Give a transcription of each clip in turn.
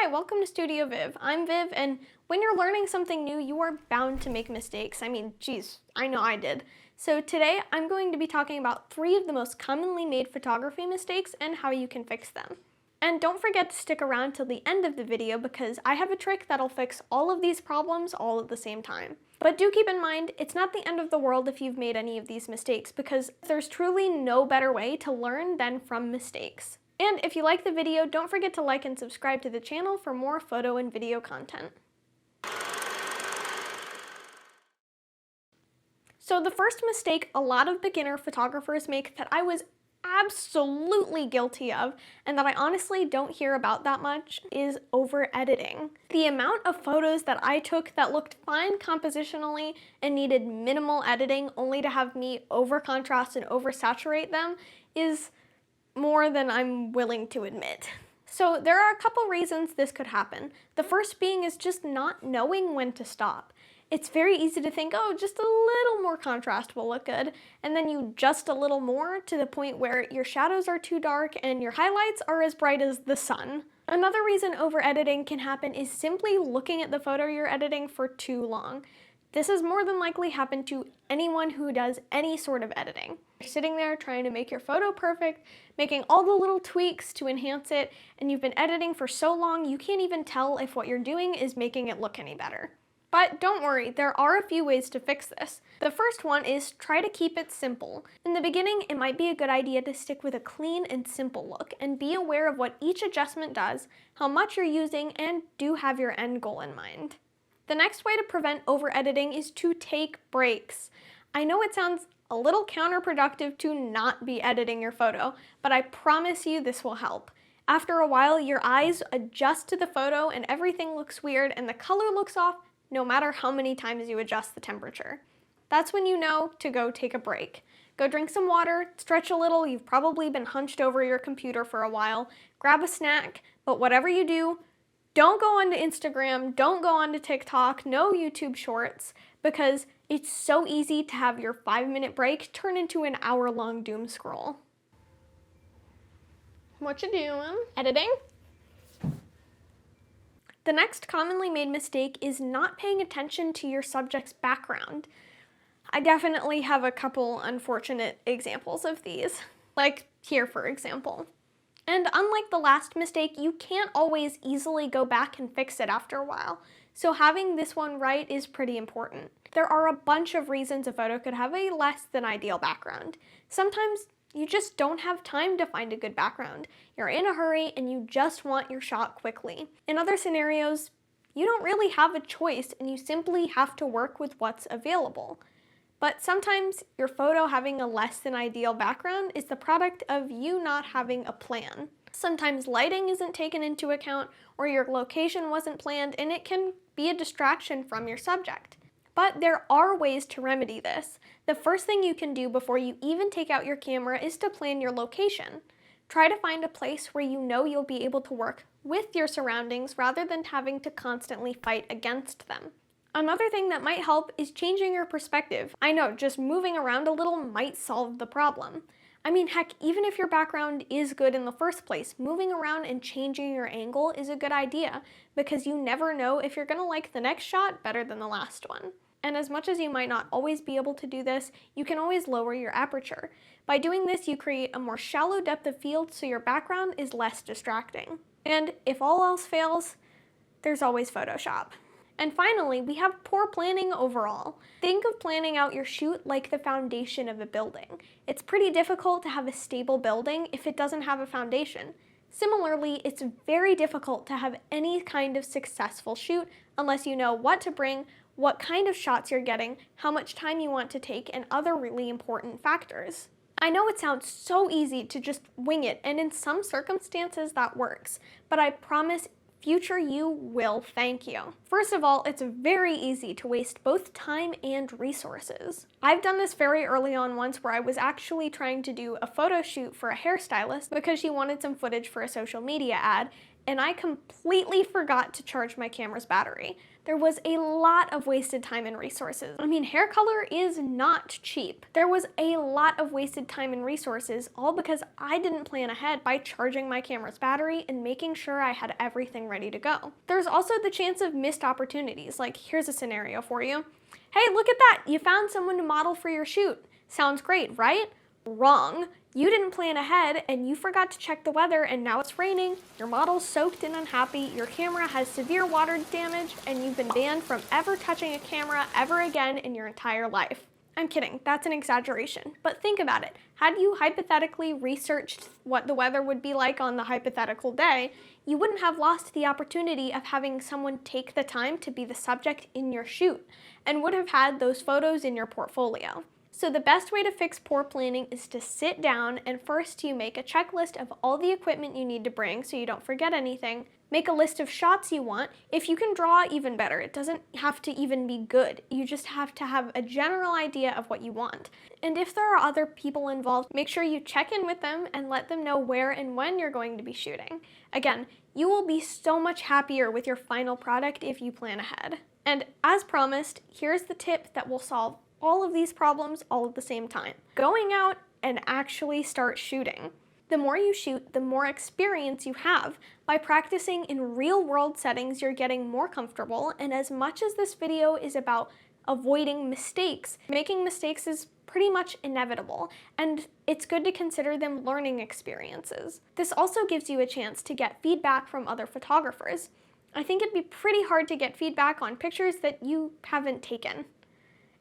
Hi, welcome to Studio Viv. I'm Viv, and when you're learning something new, you are bound to make mistakes. I mean, geez, I know I did. So today, I'm going to be talking about 3 of the most commonly made photography mistakes and how you can fix them. And don't forget to stick around till the end of the video because I have a trick that'll fix all of these problems all at the same time. But do keep in mind, it's not the end of the world if you've made any of these mistakes because there's truly no better way to learn than from mistakes. And if you like the video, don't forget to like and subscribe to the channel for more photo and video content. So the first mistake a lot of beginner photographers make that I was absolutely guilty of, and that I honestly don't hear about that much, is over-editing. The amount of photos that I took that looked fine compositionally and needed minimal editing only to have me over-contrast and over-saturate them is more than I'm willing to admit. So there are a couple reasons this could happen. The first being is just not knowing when to stop. It's very easy to think, oh, just a little more contrast will look good, and then you adjust a little more to the point where your shadows are too dark and your highlights are as bright as the sun. Another reason over-editing can happen is simply looking at the photo you're editing for too long. This has more than likely happened to anyone who does any sort of editing. You're sitting there trying to make your photo perfect, making all the little tweaks to enhance it, and you've been editing for so long you can't even tell if what you're doing is making it look any better. But don't worry, there are a few ways to fix this. The first one is try to keep it simple. In the beginning, it might be a good idea to stick with a clean and simple look and be aware of what each adjustment does, how much you're using, and do have your end goal in mind. The next way to prevent over-editing is to take breaks. I know it sounds a little counterproductive to not be editing your photo, but I promise you this will help. After a while, your eyes adjust to the photo and everything looks weird and the color looks off no matter how many times you adjust the temperature. That's when you know to go take a break. Go drink some water, stretch a little, you've probably been hunched over your computer for a while, grab a snack, but whatever you do, don't go onto Instagram, don't go onto TikTok, no YouTube shorts, because it's so easy to have your 5-minute break turn into an hour-long doom scroll. What you doing? Editing? The next commonly made mistake is not paying attention to your subject's background. I definitely have a couple unfortunate examples of these, like here for example. And unlike the last mistake, you can't always easily go back and fix it after a while, so having this one right is pretty important. There are a bunch of reasons a photo could have a less than ideal background. Sometimes you just don't have time to find a good background. You're in a hurry and you just want your shot quickly. In other scenarios, you don't really have a choice and you simply have to work with what's available. But sometimes your photo having a less than ideal background is the product of you not having a plan. Sometimes lighting isn't taken into account or your location wasn't planned and it can be a distraction from your subject. But there are ways to remedy this. The first thing you can do before you even take out your camera is to plan your location. Try to find a place where you know you'll be able to work with your surroundings rather than having to constantly fight against them. Another thing that might help is changing your perspective. I know, just moving around a little might solve the problem. I mean, heck, even if your background is good in the first place, moving around and changing your angle is a good idea because you never know if you're gonna like the next shot better than the last one. And as much as you might not always be able to do this, you can always lower your aperture. By doing this, you create a more shallow depth of field so your background is less distracting. And if all else fails, there's always Photoshop. And finally, we have poor planning overall. Think of planning out your shoot like the foundation of a building. It's pretty difficult to have a stable building if it doesn't have a foundation. Similarly, it's very difficult to have any kind of successful shoot unless you know what to bring, what kind of shots you're getting, how much time you want to take, and other really important factors. I know it sounds so easy to just wing it, and in some circumstances that works, but I promise future you will thank you. First of all, it's very easy to waste both time and resources. I've done this very early on once where I was actually trying to do a photo shoot for a hairstylist because she wanted some footage for a social media ad, and I completely forgot to charge my camera's battery. There was a lot of wasted time and resources. I mean, hair color is not cheap. There was a lot of wasted time and resources, all because I didn't plan ahead by charging my camera's battery and making sure I had everything ready to go. There's also the chance of missed opportunities. Like, here's a scenario for you. Hey, look at that! You found someone to model for your shoot. Sounds great, right? Wrong. You didn't plan ahead and you forgot to check the weather and now it's raining, your model's soaked and unhappy, your camera has severe water damage, and you've been banned from ever touching a camera ever again in your entire life. I'm kidding, that's an exaggeration, but think about it. Had you hypothetically researched what the weather would be like on the hypothetical day, you wouldn't have lost the opportunity of having someone take the time to be the subject in your shoot, and would have had those photos in your portfolio. So the best way to fix poor planning is to sit down and first you make a checklist of all the equipment you need to bring so you don't forget anything. Make a list of shots you want. If you can draw, even better. It doesn't have to even be good. You just have to have a general idea of what you want. And if there are other people involved, make sure you check in with them and let them know where and when you're going to be shooting. Again, you will be so much happier with your final product if you plan ahead. And as promised, here's the tip that will solve all of these problems all at the same time. Going out and actually start shooting. The more you shoot, the more experience you have. By practicing in real-world settings, you're getting more comfortable, and as much as this video is about avoiding mistakes, making mistakes is pretty much inevitable, and it's good to consider them learning experiences. This also gives you a chance to get feedback from other photographers. I think it'd be pretty hard to get feedback on pictures that you haven't taken.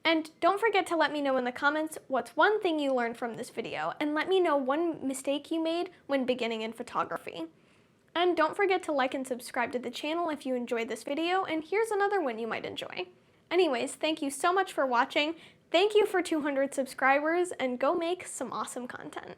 And don't forget to let me know in the comments what's one thing you learned from this video, and let me know one mistake you made when beginning in photography. And don't forget to like and subscribe to the channel if you enjoyed this video, and here's another one you might enjoy. Anyways, thank you so much for watching, thank you for 200 subscribers, and go make some awesome content.